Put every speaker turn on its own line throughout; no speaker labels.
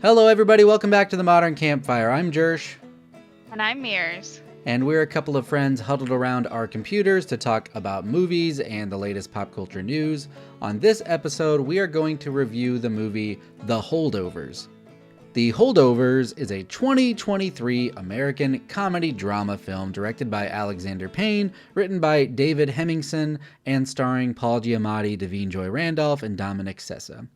Hello, everybody. Welcome back to the Modern Campfire. I'm Jersh,
And I'm Mears.
and we're a couple of friends huddled around our computers to talk about movies and the latest pop culture news. On this episode, we are going to review the movie The Holdovers. The Holdovers is a 2023 American comedy drama film directed by Alexander Payne, written by David Hemmingson, and starring Paul Giamatti, Davine Joy Randolph, and Dominic Sessa.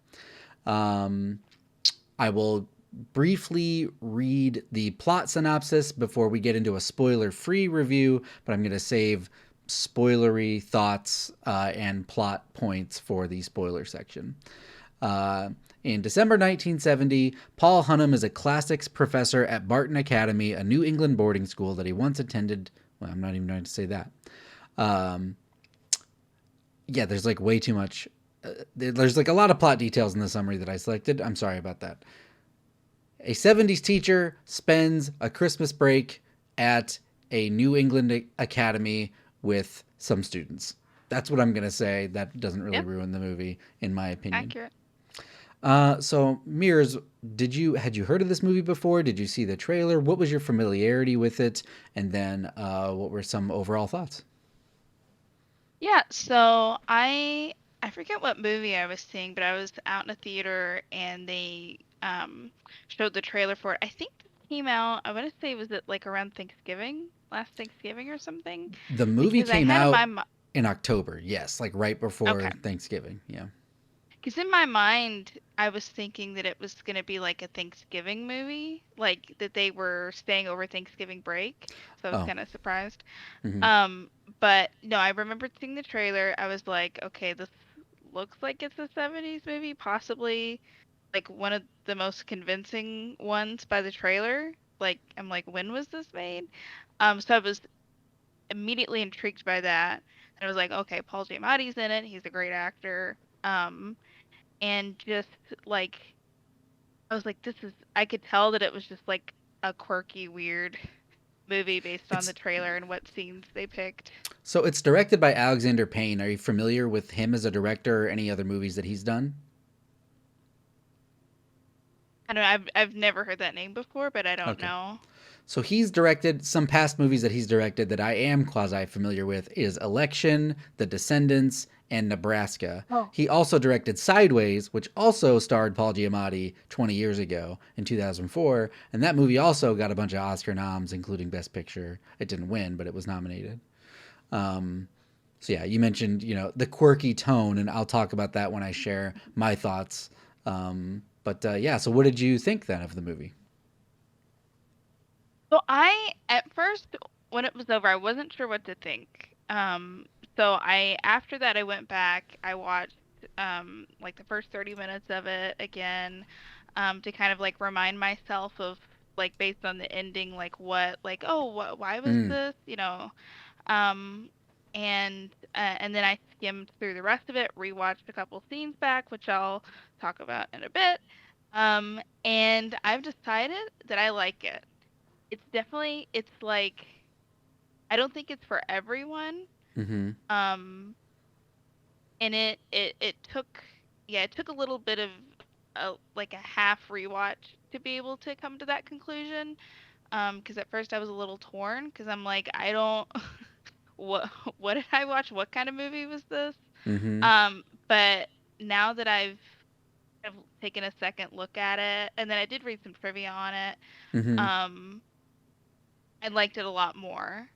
I will briefly read the plot synopsis before we get into a spoiler-free review, but I'm going to save spoilery thoughts and plot points for the spoiler section. In December 1970, Paul Hunnam is a classics professor at Barton Academy, a New England boarding school that he once attended. Well, I'm not even going to say that. There's like way too much. There's like a lot of plot details in the summary that I selected. I'm sorry about that. A 70s teacher spends a Christmas break at a New England academy with some students. That's what I'm going to say. That doesn't really ruin the movie, in my opinion.
Accurate.
So, Mears, had you heard of this movie before? Did you see the trailer? What was your familiarity with it? And then what were some overall thoughts?
Yeah, so I forget what movie I was seeing, but I was out in a theater and they showed the trailer for it. I think it came out, I want to say, was it like around Thanksgiving, last Thanksgiving or something?
The movie
Because I
came
had in
out
my
in October, yes, like right before
okay.
Thanksgiving, yeah.
Because in my mind, I was thinking that it was going to be like a Thanksgiving movie, like that they were staying over Thanksgiving break. So I was
Oh,
kind of surprised.
mm-hmm.
But no, I remembered seeing the trailer. I was like, okay, this looks like it's a 70s movie, possibly like one of the most convincing ones by the trailer. Like, I'm like, when was this made? So I was immediately intrigued by that. And I was like, okay, Paul Giamatti's in it. He's a great actor. And just like, I was like, I could tell that it was just like a quirky, weird movie based on the
It's
trailer and what scenes they picked.
So it's directed by Alexander Payne. Are you familiar with him as a director or any other movies that he's done?
I don't know. I've never heard that name before, but I don't
Okay.
know.
So he's directed some past movies that he's directed that I am quasi familiar with is Election, The Descendants, and Nebraska.
Oh.
He also directed Sideways, which also starred Paul Giamatti 20 years ago in 2004, and that movie also got a bunch of Oscar noms, including Best Picture. It didn't win, but it was nominated. So yeah, you mentioned the quirky tone, and I'll talk about that when I share my thoughts. So what did you think then of the movie?
So at first, when it was over, I wasn't sure what to think. After that, I went back. I watched like the first 30 minutes of it again, to kind of like remind myself of like based on the ending, like why was
Mm,
this, um, and then I skimmed through the rest of it, rewatched a couple scenes back, which I'll talk about in a bit. And I've decided that I like it. It's like I don't think it's for everyone.
mm-hmm.
Um, and it took a little bit of like a half rewatch to be able to come to that conclusion. Because at first I was a little torn because I'm like, I don't what what did I watch? What kind of movie was this?
Mm-hmm.
But now that I've taken a second look at it, and then I did read some trivia on it,
Mm-hmm.
um, I liked it a lot more.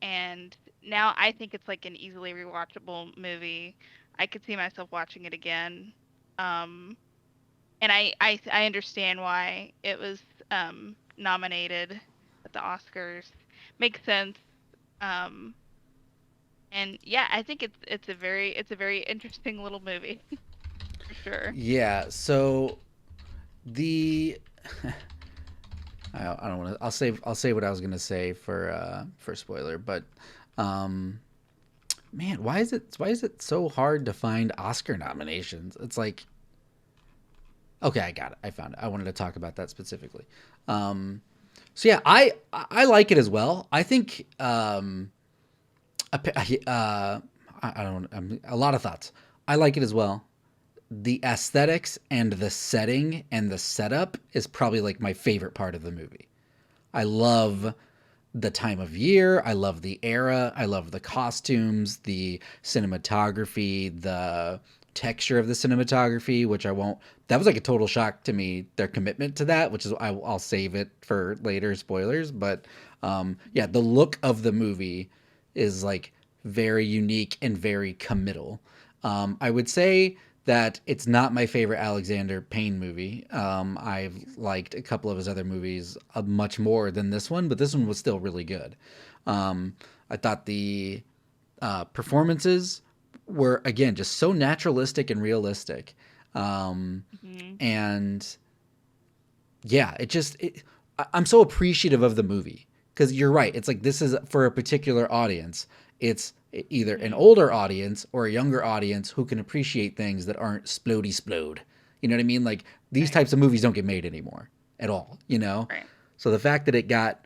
And now I think it's like an easily rewatchable movie. I could see myself watching it again. Um, and I understand why it was nominated at the Oscars. Makes sense. Um, and yeah, I think it's a very interesting little movie for sure.
Yeah. So the I don't want to. I'll say what I was gonna say for spoiler, but um, man, why is it so hard to find Oscar nominations? It's like okay, I got it. I found it. I wanted to talk about that specifically. Um, so yeah, I like it as well. I think a, I don't a lot of thoughts. I like it as well. the aesthetics and the setting and the setup is probably like my favorite part of the movie. I love the time of year. I love the era. I love the costumes, the cinematography, the texture of the cinematography, which I won't. That was like a total shock to me. Their commitment to that, which is I'll save it for later spoilers. But yeah, the look of the movie is like very unique and very committal. I would say that it's not my favorite Alexander Payne movie. I've liked a couple of his other movies much more than this one, but this one was still really good. I thought the performances were, again, just so naturalistic and realistic.
Hmm.
And yeah, I'm so appreciative of the movie because you're right. It's like this is for a particular audience. It's either an
Hmm.
older audience or a younger audience who can appreciate things that aren't splody splode. You know what I mean? Like these
Right.
types of movies don't get made anymore at all, you know?
Right.
So the fact that it got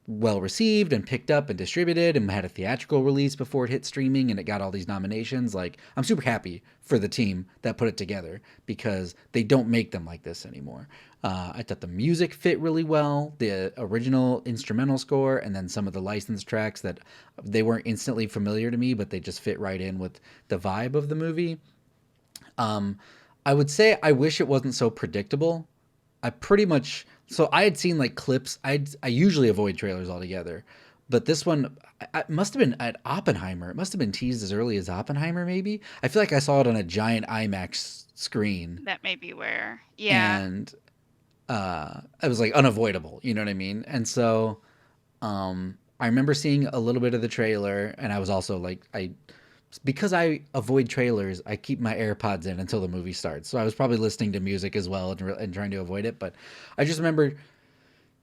well received and picked up and distributed and had a theatrical release before it hit streaming and it got all these nominations, like I'm super happy for the team that put it together because they don't make them like this anymore. I thought the music fit really well, the original instrumental score, and then some of the licensed tracks that they weren't instantly familiar to me, but they just fit right in with the vibe of the movie. Um, I would say I wish it wasn't so predictable. I pretty much so I had seen like clips. I usually avoid trailers altogether, but this one it must have been at Oppenheimer. It must have been teased as early as Oppenheimer. Maybe I feel like I saw it on a giant IMAX screen,
That may be where. Yeah.
and it was like unavoidable. You know what I mean? And so I remember seeing a little bit of the trailer, and I was also like, I because I avoid trailers, I keep my AirPods in until the movie starts. So I was probably listening to music as well and trying to avoid it. But I just remember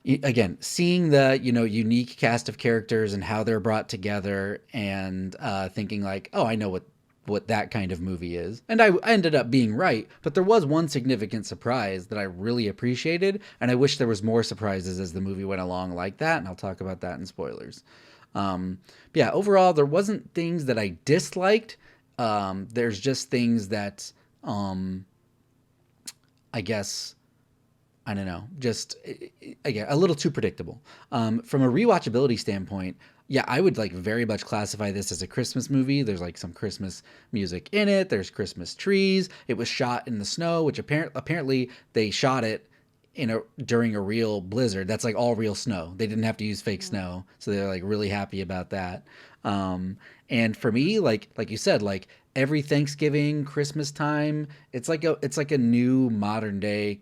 again seeing the unique cast of characters and how they're brought together, and thinking like, oh, I know what that kind of movie is. And I ended up being right, but there was one significant surprise that I really appreciated, and I wish there was more surprises as the movie went along like that, and I'll talk about that in spoilers. Yeah, overall, there wasn't things that I disliked. There's just things that, um, I guess, I don't know, just again a little too predictable. From a rewatchability standpoint, yeah, I would like very much classify this as a Christmas movie. There's like some Christmas music in it. There's Christmas trees. It was shot in the snow, which apparently they shot it during a real blizzard. That's like all real snow. They didn't have to use fake
Mhm.
snow, so they're like really happy about that. And for me, like you said, like every Thanksgiving, Christmas time, it's like a new modern day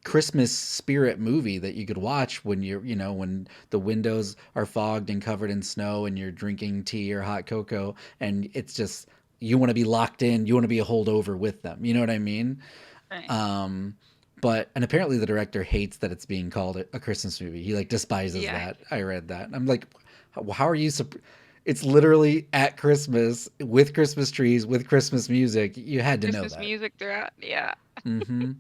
Christmas spirit movie that you could watch when when the windows are fogged and covered in snow and you're drinking tea or hot cocoa, and it's just you want to be locked in, you want to be a holdover with them. You know what I mean?
Right.
Um, but and apparently the director hates that it's being called a Christmas movie. He like despises
Yeah.
that. I read that. I'm like, how are you? It's literally at Christmas with Christmas trees with Christmas music. You had to know
Christmas
that.
music throughout. Yeah.
Mm-hmm.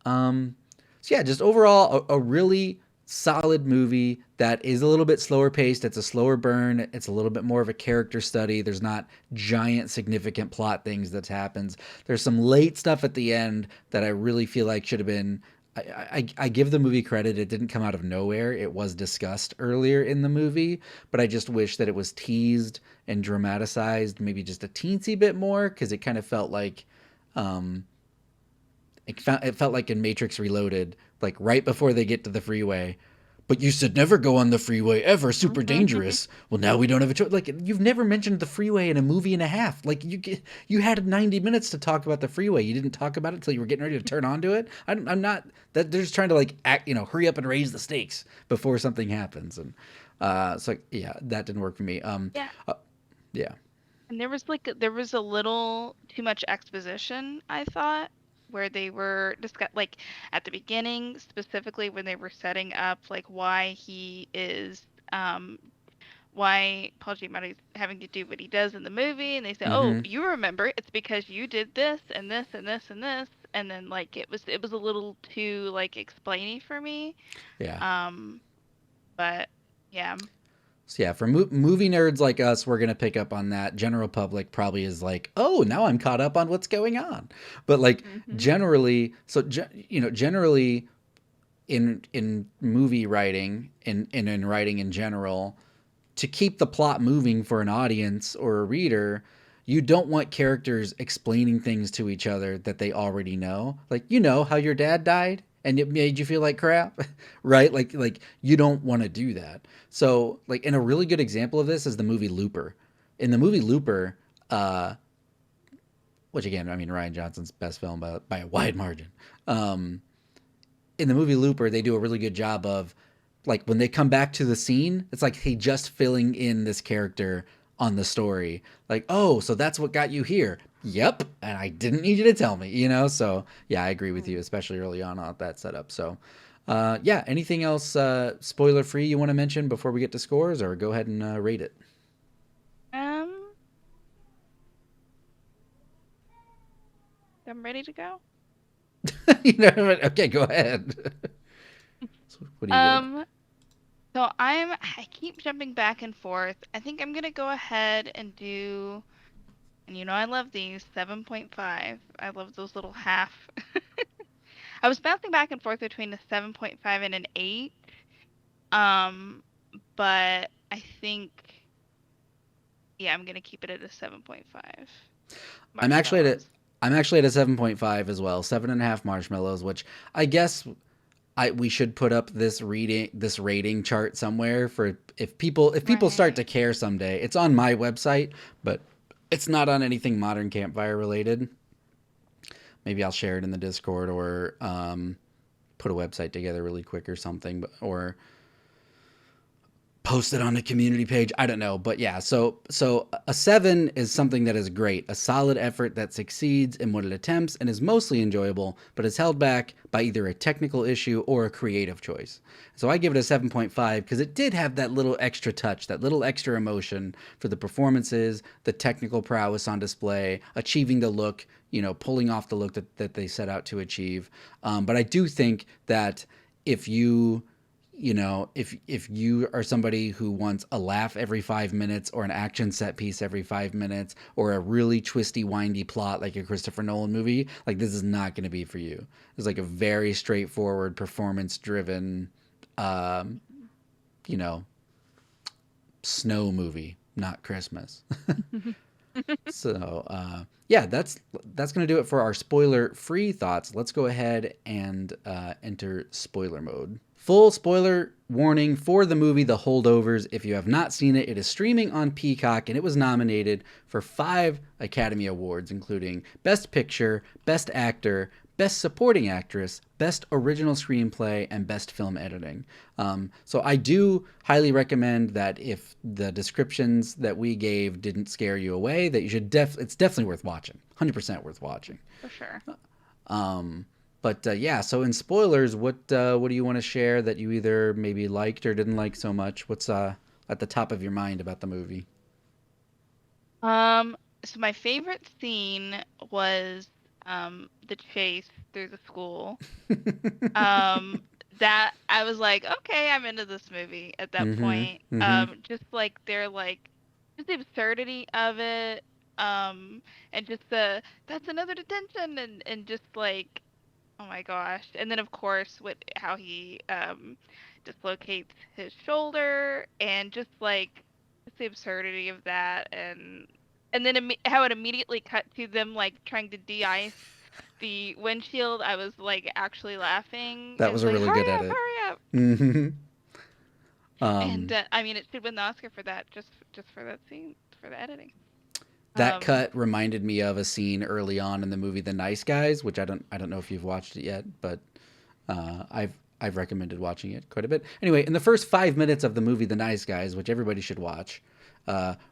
Um, so yeah, just overall a really solid movie that is a little bit slower paced. It's a slower burn. It's a little bit more of a character study. There's not giant significant plot things that happens. There's some late stuff at the end that I really feel like should have been. I give the movie credit. It didn't come out of nowhere. It was discussed earlier in the movie, but I just wish that it was teased and dramatized maybe just a teensy bit more because it kind of felt like um, it felt like in Matrix Reloaded, like right before they get to the freeway. But you said never go on the freeway ever, super dangerous. Well, now we don't have a choice. Like you've never mentioned the freeway in a movie and a half. Like you had 90 minutes to talk about the freeway. You didn't talk about it until you were getting ready to turn onto it. I'm not that they're just trying to like act, hurry up and raise the stakes before something happens. And so yeah, that didn't work for me.
Yeah.
Uh, yeah.
And there was a little too much exposition, I thought, where they were like at the beginning, specifically when they were setting up like why he is why Paul Giamatti's having to do what he does in the movie, and they say, "Oh,
Mm-hmm.
you remember? It's because you did this and this and this and this." And then like it was a little too like explainy for me.
Yeah.
Um, but yeah.
So yeah, for movie nerds like us, we're gonna pick up on that. General public probably is like, oh, now I'm caught up on what's going on. But like
Hmm.
generally, generally in movie writing and in writing in general, to keep the plot moving for an audience or a reader, you don't want characters explaining things to each other that they already know. Like, you know how your dad died and it made you feel like crap, right? Like you don't want to do that. So, like, and a really good example of this is the movie Looper. In the movie Looper, uh, which again, I mean, Ryan Johnson's best film by a wide margin. Um, in the movie Looper, they do a really good job of, like, when they come back to the scene, it's like he just filling in this character on the story. Like, oh, so that's what got you here. Yep, and I didn't need you to tell me, you know. So yeah, I agree with you, especially early on that setup. So yeah, anything else spoiler free you want to mention before we get to scores, or go ahead and rate it?
Um, I'm ready to go.
You know, okay, go ahead. So what do you give it?
Um, so I keep jumping back and forth. I think I'm gonna go ahead and do, and I love these 7.5. I love those little half. I was bouncing back and forth between a 7.5 and an 8. Um, but I think, yeah, I'm gonna keep it at a 7.5.
I'm actually at a,
Marshmallows.
I'm actually at a 7.5 as well, 7.5 marshmallows, which I guess we should put up this rating chart somewhere for if people start to
Right.
care someday. It's on my website, but it's not on anything Modern Campfire related. Maybe I'll share it in the Discord or put a website together really quick or something, or post it on the community page. I don't know, but yeah. So a 7 is something that is great, a solid effort that succeeds in what it attempts and is mostly enjoyable, but is held back by either a technical issue or a creative choice. So I give it a 7.5 because it did have that little extra touch, that little extra emotion for the performances, the technical prowess on display, achieving the look, pulling off the look that they set out to achieve. But I do think that if you if you are somebody who wants a laugh every 5 minutes or an action set piece every 5 minutes or a really twisty, windy plot like a Christopher Nolan movie, like this is not going to be for you. It's like a very straightforward, performance driven, um, you know, snow movie, not Christmas. So yeah, that's gonna do it for our spoiler-free thoughts. Let's go ahead and enter spoiler mode. Full spoiler warning for the movie The Holdovers. If you have not seen it, it is streaming on Peacock and it was nominated for 5 Academy Awards, including Best Picture, Best Actor, Best Supporting Actress, Best Original Screenplay, and Best Film Editing. So I do highly recommend that if the descriptions that we gave didn't scare you away, that you should it's definitely worth watching. 100% worth watching.
For sure.
Um, but yeah, so in spoilers, what do you want to share that you either maybe liked or didn't like so much? What's at the top of your mind about the movie?
Um, so my favorite scene was the chase through the school. Um, that I was like, okay, I'm into this movie at that
Mm-hmm.
point.
Mm-hmm.
Just like just the absurdity of it. And just that's another detention, and just like, oh my gosh. And then of course with how he dislocates his shoulder, and just the absurdity of that, and then how it immediately cut to them like trying to de-ice the windshield. I was like actually laughing.
That
It
was
was
a
like,
really good
hurry up,
edit.
hurry up.
Mm-hmm.
And
Um,
I mean, it should win the Oscar for that, just for that scene, for the editing.
that
Um,
cut reminded me of a scene early on in the movie The Nice Guys, which I don't know if you've watched it yet, but I've recommended watching it quite a bit. Anyway, in the first 5 minutes of the movie The Nice Guys, which everybody should watch,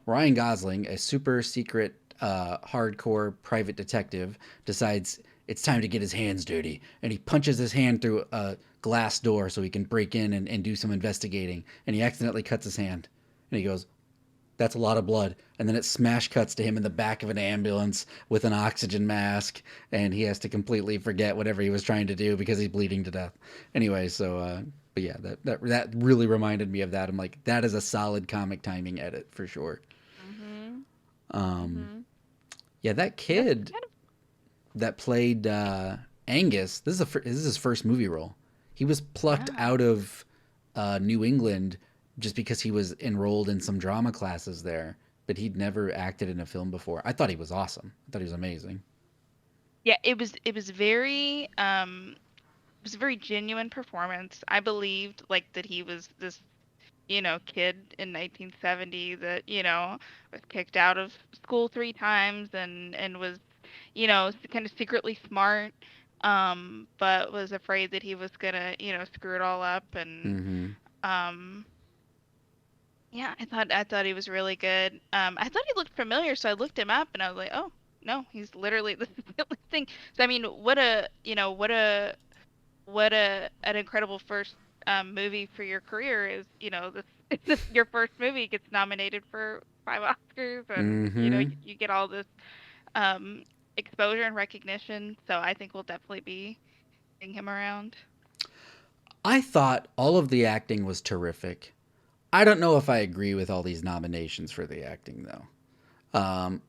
Ryan Gosling, a super secret, hardcore private detective, decides it's time to get his hands dirty, and he punches his hand through a glass door so he can break in and do some investigating, and he accidentally cuts his hand, and he goes, that's a lot of blood. And then it smash cuts to him in the back of an ambulance with an oxygen mask, and he has to completely forget whatever he was trying to do because he's bleeding to death. Anyway, so But yeah, that really reminded me of that. I'm like, that is a solid comic timing edit for sure.
Mhm.
Um,
Mhm.
yeah, that
That's
kid
kind of
that played Angus. This is his first movie role. He was plucked
wow.
out of New England just because he was enrolled in some drama classes there, but he'd never acted in a film before. I thought he was awesome. I thought he was amazing.
Yeah, it was very it was a very genuine performance. I believed like that he was this, kid in 1970 that, was kicked out of school 3 times and was, kind of secretly smart, but was afraid that he was gonna, screw it all up. And
Mm-hmm.
um, yeah, I thought he was really good. I thought he looked familiar, so I looked him up and I was like, oh no, he's literally this is the only thing. So I mean, what a an incredible first movie for your career is, this your first movie gets nominated for 5 Oscars, and
Mm-hmm.
you get all this um exposure and recognition. So I think we'll definitely be seeing him around.
I thought all of the acting was terrific. I don't know if I agree with all these nominations for the acting though.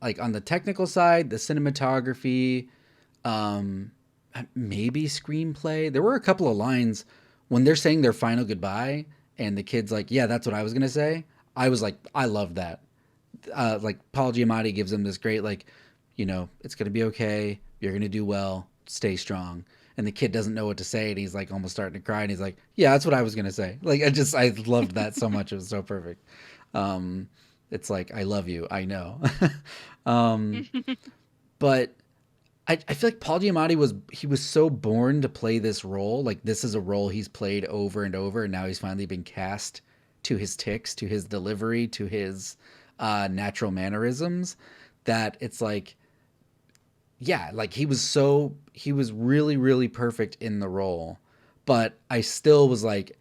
Like on the technical side, the cinematography, um, maybe screenplay. There were a couple of lines when they're saying their final goodbye, and the kid's like, "Yeah, that's what I was gonna say." I was like, I love that. Like Paul Giamatti gives him this great, like, it's gonna be okay. You're gonna do well. Stay strong. And the kid doesn't know what to say, and he's like almost starting to cry, and he's like, "Yeah, that's what I was gonna say." Like, I loved that so much. It was so perfect. Um, it's like, I love you. I know. um, but I feel like Paul Giamatti was so born to play this role. Like this is a role he's played over and over, and now he's finally been cast to his ticks, to his delivery, to his natural mannerisms. That it's like, yeah, like he was really really perfect in the role. But I still was like,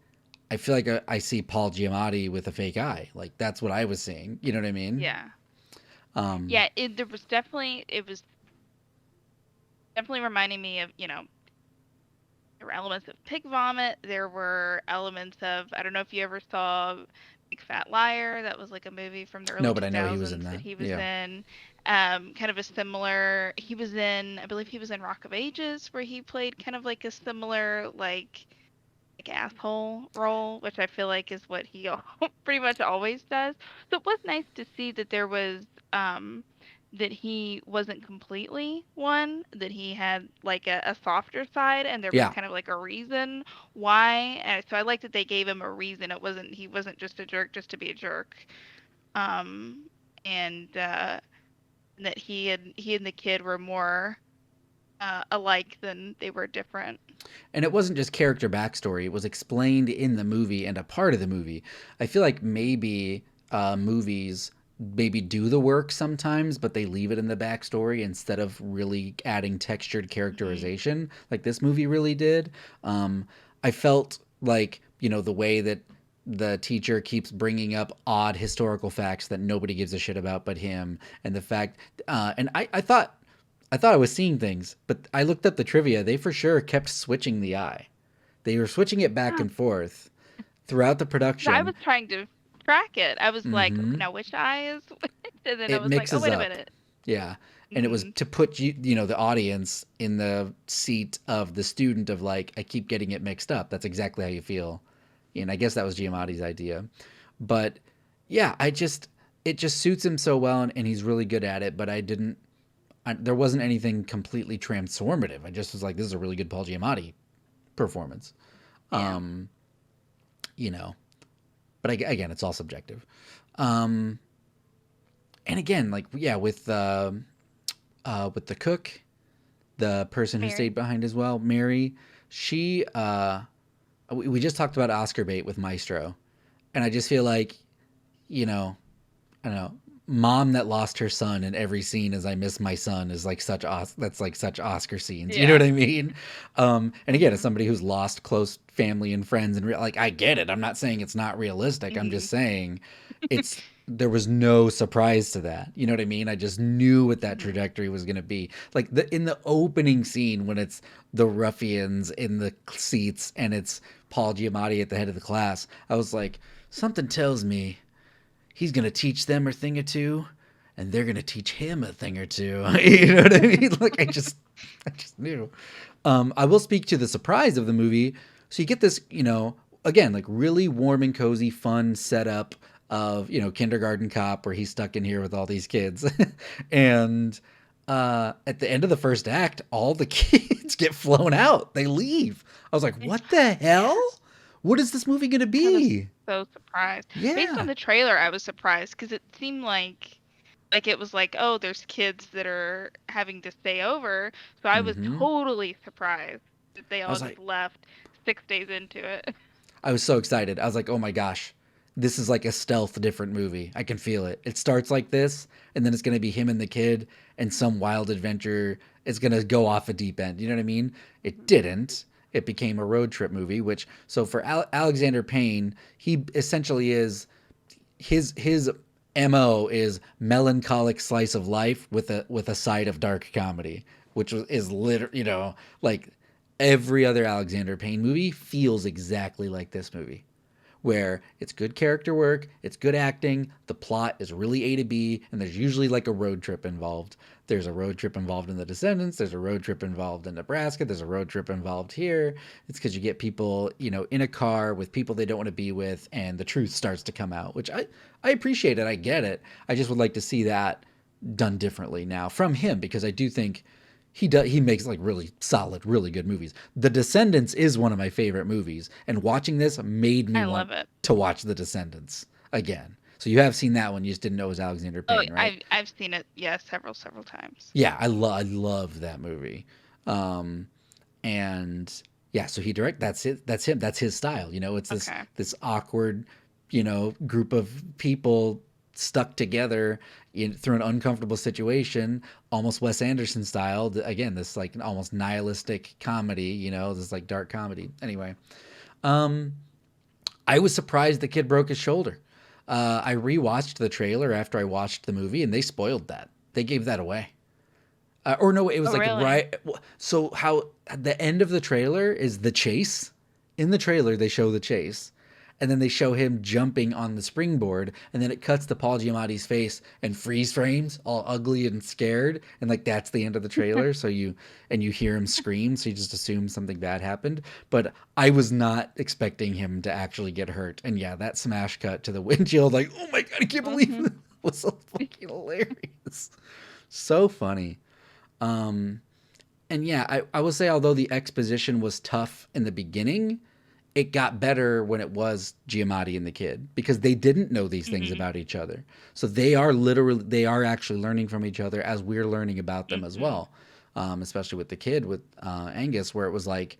I feel like I see Paul Giamatti with a fake eye. Like that's what I was seeing. You know what I mean?
Yeah.
Um,
Yeah, it was definitely reminding me of, there were elements of pig vomit. There were elements of, I don't know if you ever saw Big Fat Liar. That was like a movie from the early
no, but I know he was in
2000s that
that.
he was
Yeah.
in. Kind of a similar, he was in, I believe he was in Rock of Ages, where he played kind of like a similar, like asshole role, which I feel like is what he pretty much always does. So it was nice to see that there was that he wasn't completely one, that he had like a softer side, and there was
Yeah.
kind of like a reason why. And so I like that they gave him a reason. He wasn't just a jerk just to be a jerk. Um and that he and the kid were more alike than they were different.
And it wasn't just character backstory, it was explained in the movie and a part of the movie. I feel like maybe movies maybe do the work sometimes, but they leave it in the backstory instead of really adding textured
Hmm.
characterization like this movie really did. I felt like, the way that the teacher keeps bringing up odd historical facts that nobody gives a shit about but him, and the fact, and I thought I was seeing things, but I looked up the trivia. They for sure kept switching the eye. They were switching it back
Yeah,
and forth throughout the
'cause I
production.
was trying to track it. I was like,
Mm-hmm.
now which eye is which? And then I
It
was like, oh,
mixes
wait a
up.
minute.
Yeah. And it was
Hmm.
to put the audience in the seat of the student of like, I keep getting it mixed up. That's exactly how you feel. And I guess that was Giamatti's idea. But yeah, it just suits him so well, and he's really good at it. But there wasn't anything completely transformative. I just was like, this is a really good Paul Giamatti performance.
Yeah.
Um, you know, but again, it's all subjective. Um, and again, like, yeah, with the cook, the person who stayed
Mary.
behind as well, Mary, she we just talked about Oscar bait with Maestro, and I just feel like, you know, I don't know, mom that lost her son in every scene as I miss my son is like that's like such Oscar scenes. You know what
Yeah.
I mean? And again, as
Hmm.
somebody who's lost close family and friends, and like I get it. I'm not saying it's not realistic. I'm
Hmm.
just saying it's there was no surprise to that. You know what I mean? I just knew what that
Mhm.
trajectory was going to be. Like in the opening scene when it's the ruffians in the seats and it's Paul Giamatti at the head of the class, I was like, something tells me he's going to teach them a thing or two and they're going to teach him a thing or two. You know what I mean? Like I just knew. I will speak to the surprise of the movie. So you get this, again, like really warm and cozy, fun setup of, kindergarten cop where he's stuck in here with all these kids. And at the end of the first act, all the kids get flown out. They leave. I was like, what the hell?
Yes.
What is this movie going to
I was
be?
so surprised. Based on
Yeah.
the trailer, I was surprised because it seemed like it was like, oh, there's kids that are having to stay over. So I was
Hmm.
totally surprised that they
I
all
was
just
like,
left 6 days into it.
I was so excited. I was like, oh my gosh, this is like a stealth different movie. I can feel it. It starts like this, and then it's going to be him and the kid and some wild adventure. It's going to go off a deep end. You know what I mean? It
Mhm.
didn't. It became a road trip movie, which, so for Alexander Payne, he essentially is his mo is melancholic slice of life with a side of dark comedy, which is literally, like every other Alexander Payne movie feels exactly like this movie, where it's good character work, it's good acting, the plot is really A to B, and there's usually like a road trip involved. There's a road trip involved in The Descendants, there's a road trip involved in Nebraska, there's a road trip involved here. It's because you get people, in a car with people they don't want to be with, and the truth starts to come out, which I appreciate it. I get it. I just would like to see that done differently now from him because I do think he makes like really solid, really good movies. The Descendants is one of my favorite movies, and watching this made me
I
want
love it.
to watch The Descendants again. So you have seen that one, you just didn't know it was Alexander
Oh,
Payne, right?
I've seen it, yeah, several times.
Yeah, I love that movie. Um, and yeah, so he direct that's it. That's him. That's his style. It's
Okay.
this awkward, group of people stuck together through an uncomfortable situation, almost Wes Anderson style. Again, this like almost nihilistic comedy. This like dark comedy. Anyway, um, I was surprised the kid broke his shoulder. I rewatched the trailer after I watched the movie, and they spoiled that. They gave that away. Or no, it was
Oh,
like
really?
right. So how at the end of the trailer is the chase. In the trailer, they show the chase, and then they show him jumping on the springboard, and then it cuts to Paul Giamatti's face and freeze frames, all ugly and scared, and like that's the end of the trailer. So you hear him scream, so you just assume something bad happened. But I was not expecting him to actually get hurt, and yeah, that smash cut to the windshield, like oh my god, I can't believe
Mm-hmm.
it was so fucking hilarious, so funny. Um, and yeah, I will say, although the exposition was tough in the beginning, it got better when it was Giamatti and the kid because they didn't know these things
Mm-hmm.
about each other. So they are actually learning from each other as we're learning about them as
Mm-hmm.
well. Especially with the kid with Angus, where it was like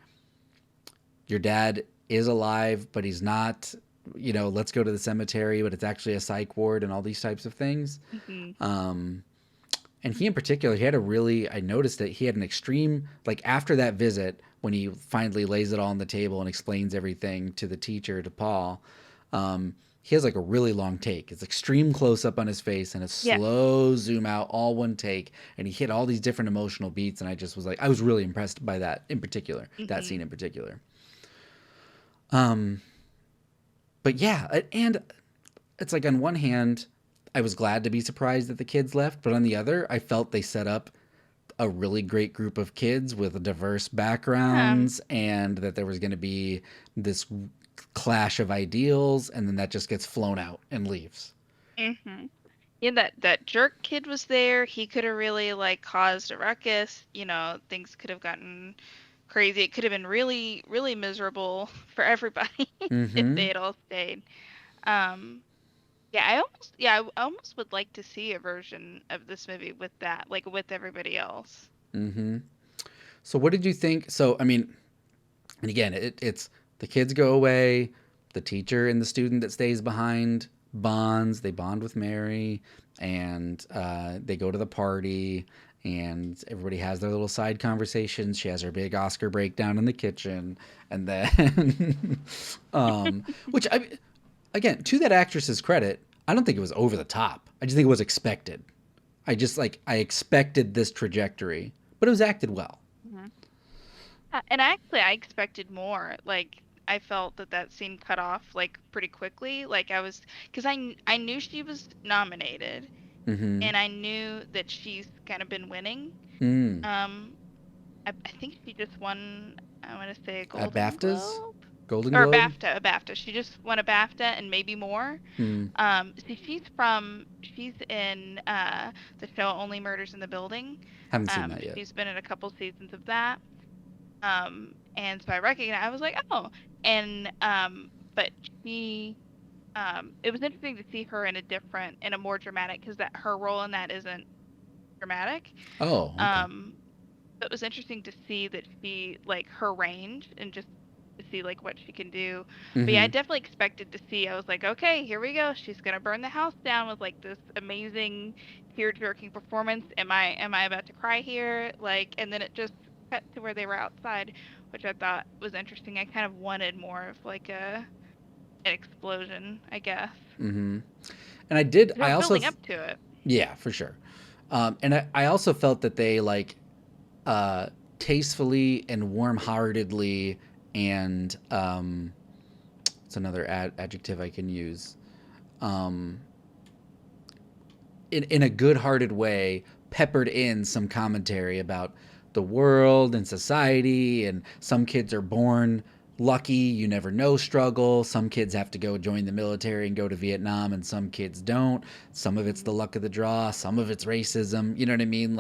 your dad is alive, but he's not. Let's go to the cemetery, but it's actually a psych ward and all these types of things.
Mm-hmm.
Um, and he in particular, he had a really, I noticed that he had an extreme, like after that visit when he finally lays it all on the table and explains everything to the teacher, to Paul. He has like a really long take. It's extreme close up on his face and a
Yes.
slow zoom out, all one take, and he hit all these different emotional beats, and I just was like, I was really impressed by that in particular, that
Mm-hmm.
scene in particular. um but yeah, and it's like on one hand I was glad to be surprised that the kids left, but on the other I felt they set up a really great group of kids with diverse
Yeah.
backgrounds, and that there was going to be this clash of ideals, and then that just gets flown out and leaves.
Mm-hmm. Yeah, that jerk kid was there. He could have really like caused a ruckus. Things could have gotten crazy. It could have been really, really miserable for everybody if they
Mm-hmm.
had all stayed. Um, yeah, I almost would like to see a version of this movie with that, like with everybody else.
Mm-hmm. So what did you think? So I mean, and again, it's the kids go away, the teacher and the student that stays behind bonds. They bond with Mary, and they go to the party, and everybody has their little side conversations. She has her big Oscar breakdown in the kitchen, and then, which I again, to that actress's credit, I don't think it was over the top. I just think it was expected. I expected this trajectory, but it was acted well.
Mhm. And actually, I expected more. Like, I felt that that scene cut off like pretty quickly. Like I was, because I knew she was nominated,
Mm-hmm.
and I knew that she's kind of been winning.
Mm.
Um, I think she just won. I want to say a
At
Golden
BAFTAs,
Globe
Golden
or a
Globe.
BAFTA. A BAFTA. She just won a BAFTA and maybe more.
Hmm.
See, she's in the show Only Murders in the Building.
Haven't seen that yet.
She's been in a couple seasons of that. And so I recognized, I was like, oh, and but she, it was interesting to see her in in a more dramatic, because that her role in that isn't dramatic.
Oh, okay.
Um, so it was interesting to see that she, like, her range, and just to see like what she can do. But yeah, I
Mm-hmm.
definitely expected to see. I was like, okay, here we go. She's gonna burn the house down with like this amazing tear-jerking performance. Am I about to cry here? Like, and then it just cut to where they were outside, which I thought was interesting. I kind of wanted more of like an explosion, I guess.
Mm-hmm. And I did.
They
I
were
also,
building up to it.
yeah, for sure. And I also felt that they uh, tastefully and warm-heartedly, and it's another adjective I can use. Um, in a good-hearted way, peppered in some commentary about the world and society, and some kids are born lucky, you never know struggle. Some kids have to go join the military and go to Vietnam, and some kids don't. Some of it's the
Mhm.
luck of the draw, some of it's racism. You know what I mean?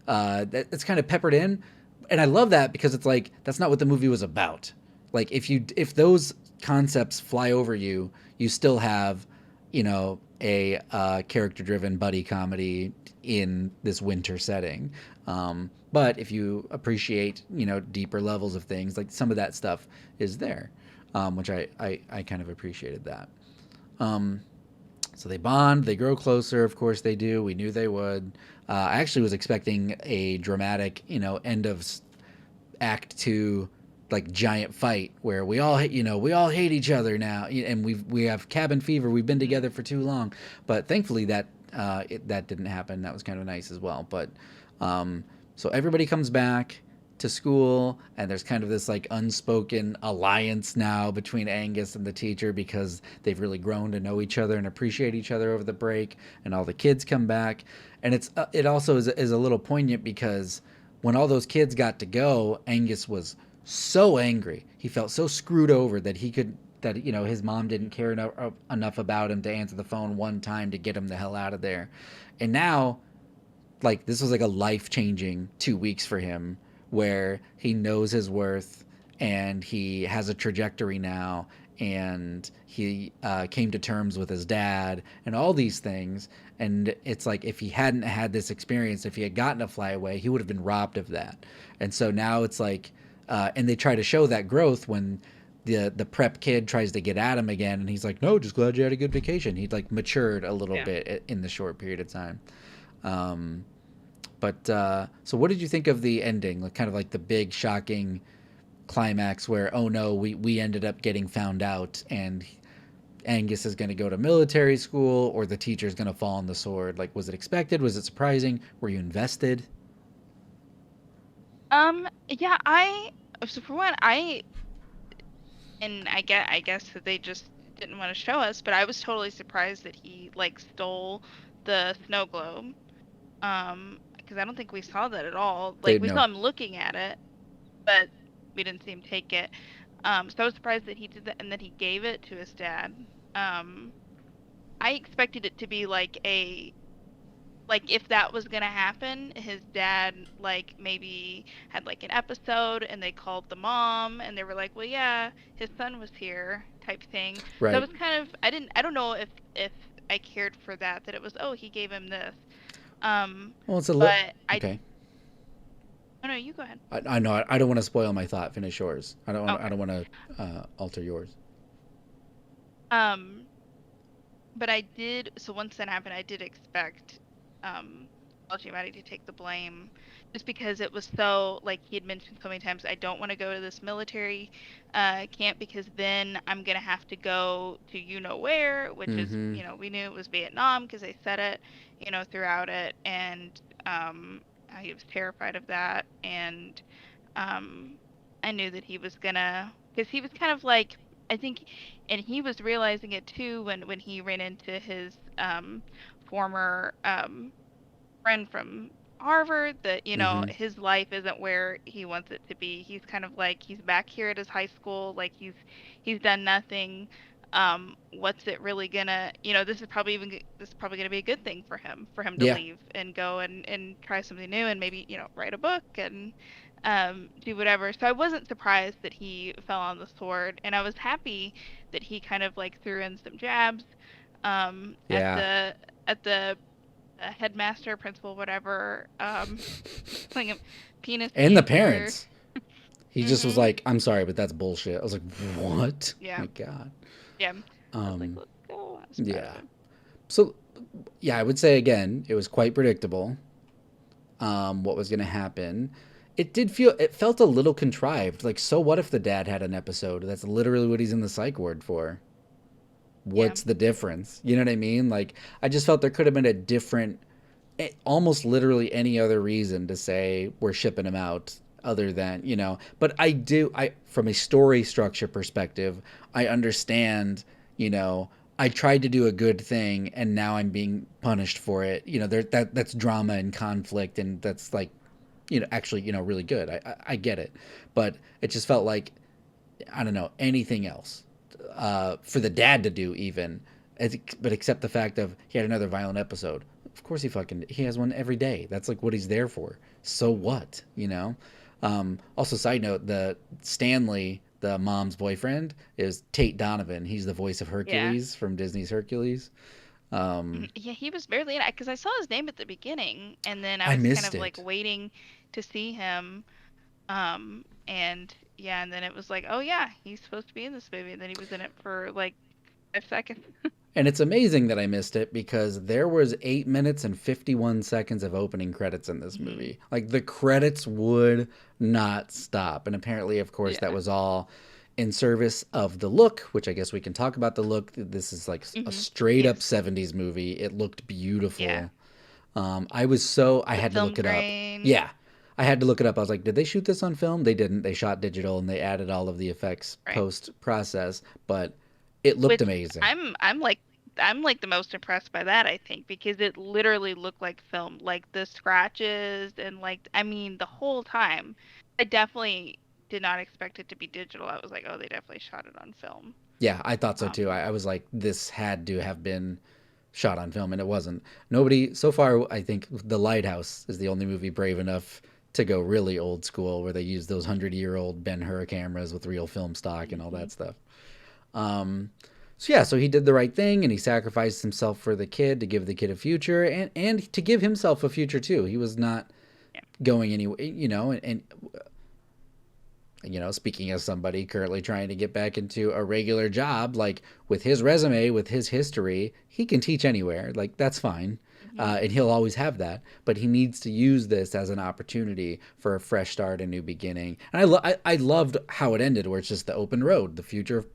It's kind of peppered in, and I love that because it's like that's not what the movie was about. Like if those concepts fly over you, you still have, a character driven buddy comedy in this winter setting. But if you appreciate, deeper levels of things, like some of that stuff is there, which I kind of appreciated that. Um, so they bond, they grow closer. Of course they do. We knew they would. I actually was expecting a dramatic, end of act two, like giant fight where we all hate each other now, and we have cabin fever. We've been
Mhm.
together for too long, but thankfully that didn't happen. That was kind of nice as well. But so everybody comes back to school, and there's kind of this like unspoken alliance now between Angus and the teacher because they've really grown to know each other and appreciate each other over the break, and all the kids come back, and it also is a little poignant because when all those kids got to go, Angus was so angry. He felt so screwed over that his mom didn't care enough about him to answer the phone one time to get him the hell out of there. And now, like, this was like a life-changing 2 weeks for him, where he knows his worth and he has a trajectory now, and he came to terms with his dad and all these things. And it's like, if he hadn't had this experience, if he had gotten a flyaway, he would have been robbed of that. And so now it's like, and they try to show that growth when the prep kid tries to get at him again, and he's like, no, just glad you had a good vacation. He'd like matured a little
Yeah.
bit in the short period of time. um, but so, what did you think of the ending? Like, kind of like the big shocking climax where, oh no, we ended up getting found out, and Angus is going to go to military school, or the teacher's going to fall on the sword. Like, was it expected? Was it surprising? Were you invested?
Yeah, I so for one, I guess that they just didn't want to show us, but I was totally surprised that he like stole the snow globe. Because I don't think we saw that at all.
They
Like, we saw
know.
him looking at it, but we didn't see him take it. So I was surprised that he did that and that he gave it to his dad. Um, I expected it to be like if that was gonna happen, his dad like maybe had like an episode and they called the mom and they were like, well, yeah, his son was here type thing. So I
Right.
was kind of, I don't know if I cared for that it was, oh, he gave him this. Um,
Well, it's a
but I
okay.
Oh no, you go ahead.
I know. I don't want to spoil my thought. Finish yours. I
Okay.
don't want to alter yours.
Um, but I did. So once that happened, I did expect Paul Giamatti to take the blame, just because it was so, like, he had mentioned so many times, I don't want to go to this military camp because then I'm gonna have to go to you know where, which is,
Mm-hmm.
you know, we knew it was Vietnam because they said it, you know, throughout it, and how he was terrified of that, and um I knew that he was gonna, because he was kind of like, I think, and he was realizing it too when he ran into his former friend from Harvard, that, you know,
Mm-hmm.
his life isn't where he wants it to be. He's kind of like, he's back here at his high school, like he's done nothing. What's it really gonna, you know, this is probably gonna be a good thing for him to
Yeah.
leave and go and try something new and maybe, you know, write a book and do whatever. So I wasn't surprised that he fell on the sword, and I was happy that he kind of like threw in some jabs at
Yeah.
the headmaster, principal, whatever, calling him penis
And the
cancer.
parents. He just was
Mhm.
like, I'm sorry, but that's bullshit. I was like, what?
Yeah.
My God.
Yeah. I was like,
Um,
let's go. I was proud of
yeah.
him.
So, yeah, I would say again, it was quite predictable what was going to happen. It felt a little contrived. Like, so what if the dad had an episode? That's literally what he's in the psych ward for.
Yeah.
What's the difference? You know what I mean? Like, I just felt there could have been a different, almost literally any other reason to say we're shipping him out other than, you know. But I from a story structure perspective, I understand, you know, I tried to do a good thing and now I'm being punished for it. You know, that's drama and conflict, and that's like, you know, actually, you know, really good. I get it. But it just felt like, I don't know, anything else for the dad to do even, but except the fact of he had another violent episode. Of course he has one every day. That's like what he's there for. So what, you know? Also, side note, the Stanley, the mom's boyfriend, is Tate Donovan. He's the voice of
Yeah.
Hercules from Disney's Hercules. Um,
Yeah, he was barely in it because I saw his name at the beginning, and then I
I
was kind
missed
of like
it.
waiting to see him. And yeah, and then it was like, oh yeah, he's supposed to be in this movie, and then he was in it for like 5 seconds.
And it's amazing that I missed it because there was 8 minutes and 51 seconds of opening credits in this
Hmm.
movie. Like the credits would not stop. And apparently, of course, that
Yeah.
was all in service of the look, which I guess we can talk about the look. This is like a
Hmm.
straight up
Yes.
70s movie. It looked
Yeah.
beautiful. I
The
had to
film
look it up.
grain.
Yeah. I had to look it up. I was like, did they shoot this on film? They didn't. They shot digital and they added all of the effects
Right.
post process, but it looked
Which
amazing.
I'm like the most impressed by that, I think, because it literally looked like film, like the scratches and like, I mean, the whole time. I definitely did not expect it to be digital. I was like, oh, they definitely shot it on film.
Yeah, I thought so too.
Um,
I was like, this had to have been shot on film, and it wasn't. Nobody so far. I think The Lighthouse is the only movie brave enough to go really old school, where they use those 100-year-old Ben Hur cameras with real film stock and all
mhm.
that stuff. Um, so yeah, so he did the right thing, and he sacrificed himself for the kid to give the kid a future, and to give himself a future too. He was not
Yeah.
going anywhere, you know, and you know, speaking as somebody currently trying to get back into a regular job, like with his resume, with his history, he can teach anywhere. Like, that's fine.
Hmm.
And he'll always have that. But he needs to use this as an opportunity for a fresh start, a new beginning. And I loved how it ended, where it's just the open road. The future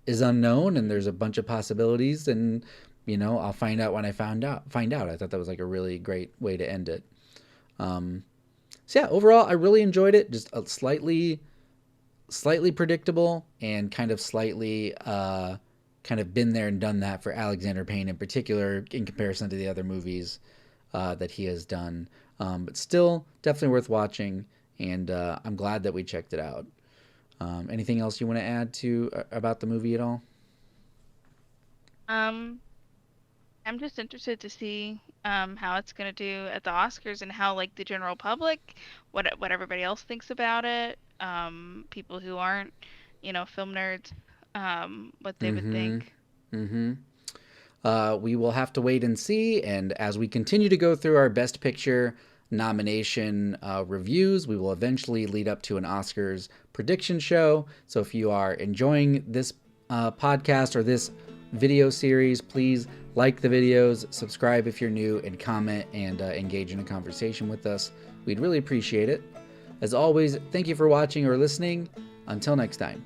is unknown, and there's a bunch of possibilities. And, you know, I'll find out when I find out. I thought that was like a really great way to end it. Um, so yeah, overall, I really enjoyed it. Just a slightly predictable and kind of slightly kind of been there and done that for Alexander Payne in particular in comparison to the other movies that he has done. But still, definitely worth watching, and I'm glad that we checked it out. Anything else you want to add to about the movie at all?
Um, I'm just interested to see how it's gonna do at the Oscars and how like the general public, what everybody else thinks about it. People who aren't, you know, film nerds, what they would
Mm-hmm.
think.
Mm-hmm. We will have to wait and see. And as we continue to go through our Best Picture nomination reviews, we will eventually lead up to an Oscars prediction show. So if you are enjoying this podcast or this video series, please like the videos, subscribe if you're new, and comment and engage in a conversation with us. We'd really appreciate it. As always, thank you for watching or listening. Until next time.